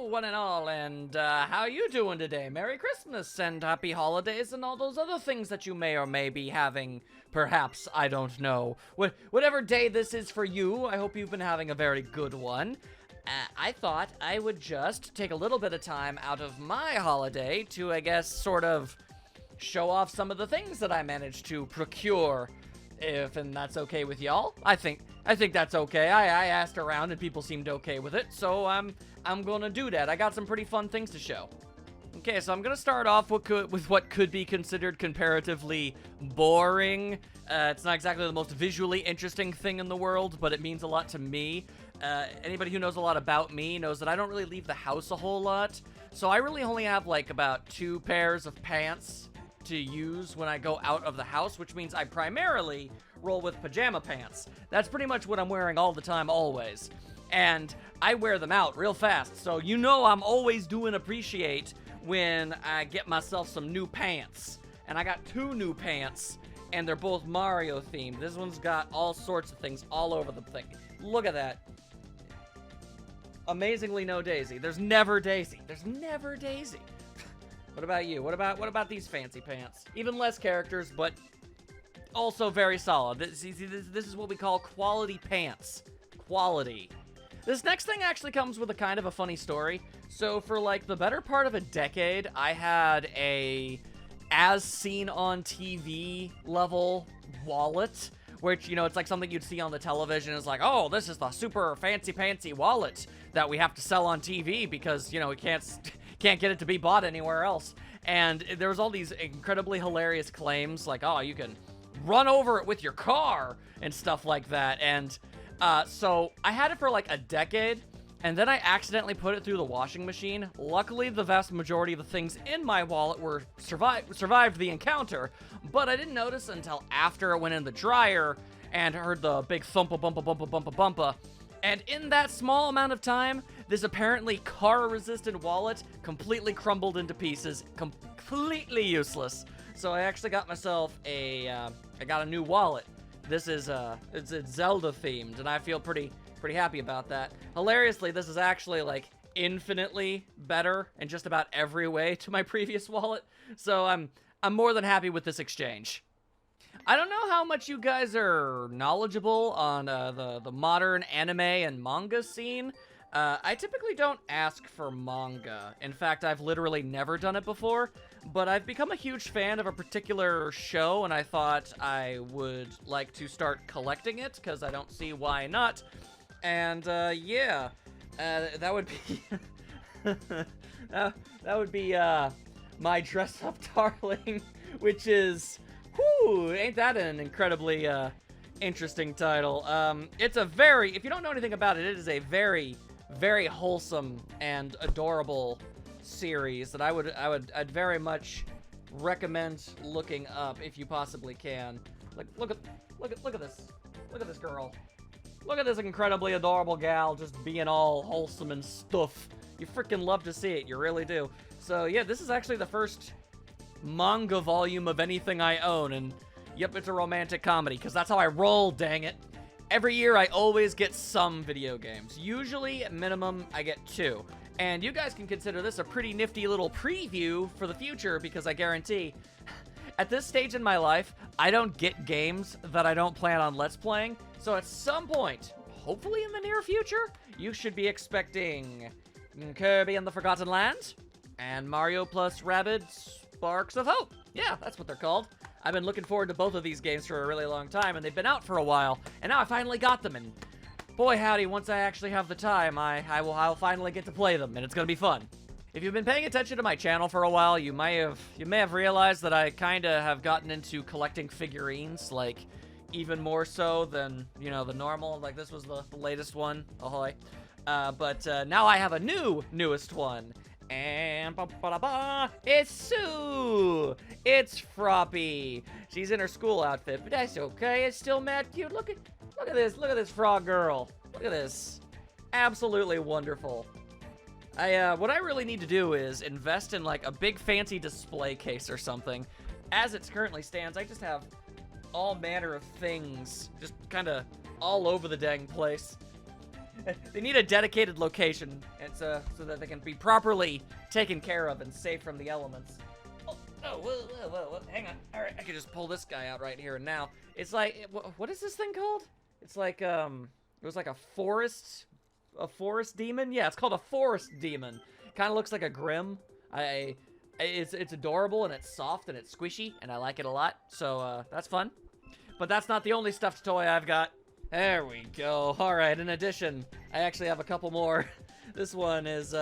one and all, and how you doing today? Merry Christmas and Happy Holidays and all those other things that you may or may be having, perhaps, I don't know. Whatever day this is for you, I hope you've been having a very good one. I thought I would just take a little bit of time out of my holiday to, I guess, sort of show off some of the things that I managed to procure, and that's okay with y'all. I think that's okay. I asked around and people seemed okay with it, so I'm gonna do that. I got some pretty fun things to show. Okay, so I'm gonna start off with what could be considered comparatively boring. It's not exactly the most visually interesting thing in the world, but it means a lot to me. Anybody who knows a lot about me knows that I don't really leave the house a whole lot, so I really only have like about 2 pairs of pants to use when I go out of the house, which means I primarily roll with pajama pants. That's pretty much what I'm wearing all the time, always. And I wear them out real fast, so you know I'm always doing appreciate when I get myself some new pants. And I got 2 new pants, and they're both Mario themed. This one's got all sorts of things all over the thing. Look at that. Amazingly no Daisy. There's never Daisy. There's never Daisy. What about you? What about these fancy pants? Even less characters, but also very solid. This is what we call quality pants. Quality. This next thing actually comes with a kind of a funny story. So for like the better part of a decade, I had a as seen on TV level wallet, which, you know, it's like something you'd see on the television. It's like, oh, this is the super fancy wallet that we have to sell on TV because, you know, we can't get it to be bought anywhere else. And there was all these incredibly hilarious claims like, oh, you can run over it with your car and stuff like that. And so I had it for like a decade, and then I accidentally put it through the washing machine. Luckily, the vast majority of the things in my wallet were survived the encounter, but I didn't notice until after it went in the dryer and heard the big thumpa bumpa bumpa bumpa bumpa. And in that small amount of time, this apparently car-resistant wallet completely crumbled into pieces, completely useless. So I actually got myself I got a new wallet. This is it's Zelda themed, and I feel pretty happy about that. Hilariously, this is actually like infinitely better in just about every way to my previous wallet. So I'm more than happy with this exchange. I don't know how much you guys are knowledgeable on the modern anime and manga scene. I typically don't ask for manga. In fact, I've literally never done it before, but I've become a huge fan of a particular show, and I thought I would like to start collecting it, because I don't see why not. And, yeah, that would be... that would be, my dress-up darling, which is... Whew, ain't that an incredibly, interesting title. It's a very... If you don't know anything about it, it is a very wholesome and adorable series that I'd very much recommend looking up if you possibly can. Like, look at this. Look at this girl. Look at this incredibly adorable gal just being all wholesome and stuff. You freaking love to see it, you really do. So yeah, this is actually the first manga volume of anything I own, and yep, it's a romantic comedy, because that's how I roll, dang it. Every year, I always get some video games. Usually, at minimum, I get 2. And you guys can consider this a pretty nifty little preview for the future, because I guarantee, at this stage in my life, I don't get games that I don't plan on Let's Playing. So at some point, hopefully in the near future, you should be expecting Kirby and the Forgotten Land, and Mario plus Rabbids Sparks of Hope. Yeah, that's what they're called. I've been looking forward to both of these games for a really long time, and they've been out for a while, and now I finally got them, and boy howdy, once I actually have the time, I'll finally get to play them, and it's gonna be fun. If you've been paying attention to my channel for a while, you may have realized that I kinda have gotten into collecting figurines, like, even more so than, you know, the normal, like this was the latest one, ahoy. But now I have a newest one. And it's Sue! It's Froppy! She's in her school outfit, but that's okay, it's still mad cute. Look at this frog girl. Look at this. Absolutely wonderful. What I really need to do is invest in like a big fancy display case or something. As it currently stands, I just have all manner of things just kinda all over the dang place. They need a dedicated location, and so that they can be properly taken care of and safe from the elements. Whoa, hang on. All right, I can just pull this guy out right here and now. It's like, what is this thing called? It's like, it was like a forest demon? Yeah, it's called a forest demon. Kind of looks like a Grim. It's adorable, and it's soft, and it's squishy, and I like it a lot, so, that's fun. But that's not the only stuffed toy I've got. There we go. All right, in addition, I actually have a couple more. This one is,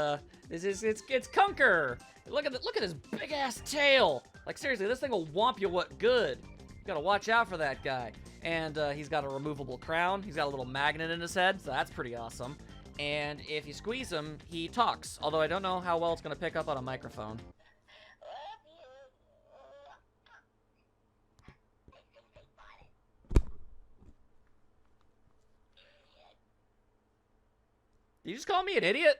it's Kunker. Look at his big-ass tail. Like, seriously, this thing will whomp you what good. You gotta watch out for that guy. And, he's got a removable crown. He's got a little magnet in his head, so that's pretty awesome. And if you squeeze him, he talks. Although I don't know how well it's gonna pick up on a microphone. Did you just call me an idiot?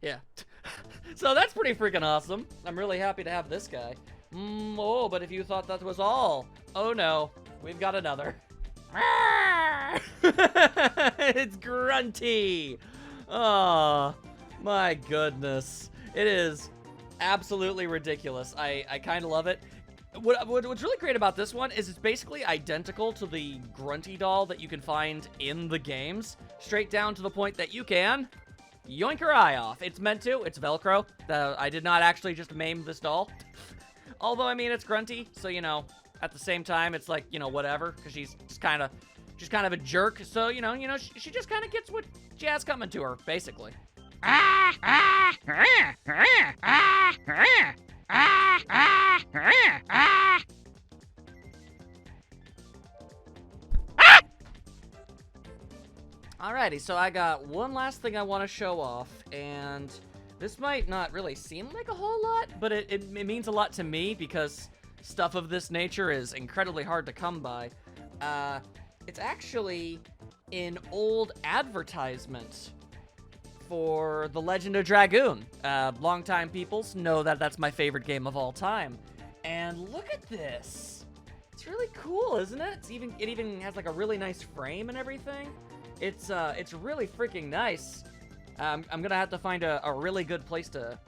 Yeah. So that's pretty freaking awesome. I'm really happy to have this guy. Oh, but if you thought that was all, oh no, we've got another. It's Grunty. Oh, my goodness. It is absolutely ridiculous. I kind of love it. What's really great about this one is it's basically identical to the Grunty doll that you can find in the games, straight down to the point that you can yoink her eye off. It's meant to. It's Velcro. I did not actually just maim this doll. Although, I mean, it's Grunty, so, you know, at the same time, it's like, you know, whatever, because she's kind of a jerk, so, you know, she just kind of gets what she has coming to her, basically. Alrighty, so I got one last thing I want to show off, and this might not really seem like a whole lot, but it means a lot to me because stuff of this nature is incredibly hard to come by. It's actually an old advertisement for The Legend of Dragoon. Longtime peoples know that that's my favorite game of all time. And look at this. It's really cool, isn't it? It even has like a really nice frame and everything. It's really freaking nice. I'm gonna have to find a really good place to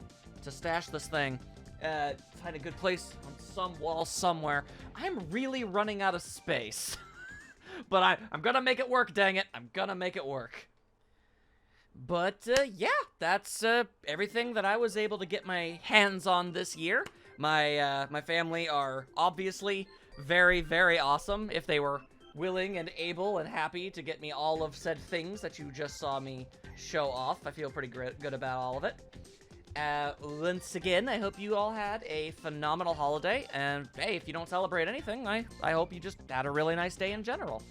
stash this thing. Find a good place on some wall somewhere. I'm really running out of space. But I'm gonna make it work, dang it. I'm gonna make it work. But, yeah, that's, everything that I was able to get my hands on this year. My family are obviously very, very awesome. If they were willing and able and happy to get me all of said things that you just saw me show off. I feel pretty good about all of it. Once again, I hope you all had a phenomenal holiday, and hey, if you don't celebrate anything, I hope you just had a really nice day in general.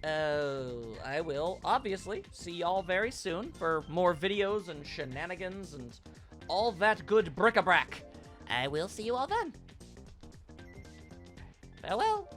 I will obviously see y'all very soon for more videos and shenanigans and all that good bric-a-brac. I will see you all then. Farewell.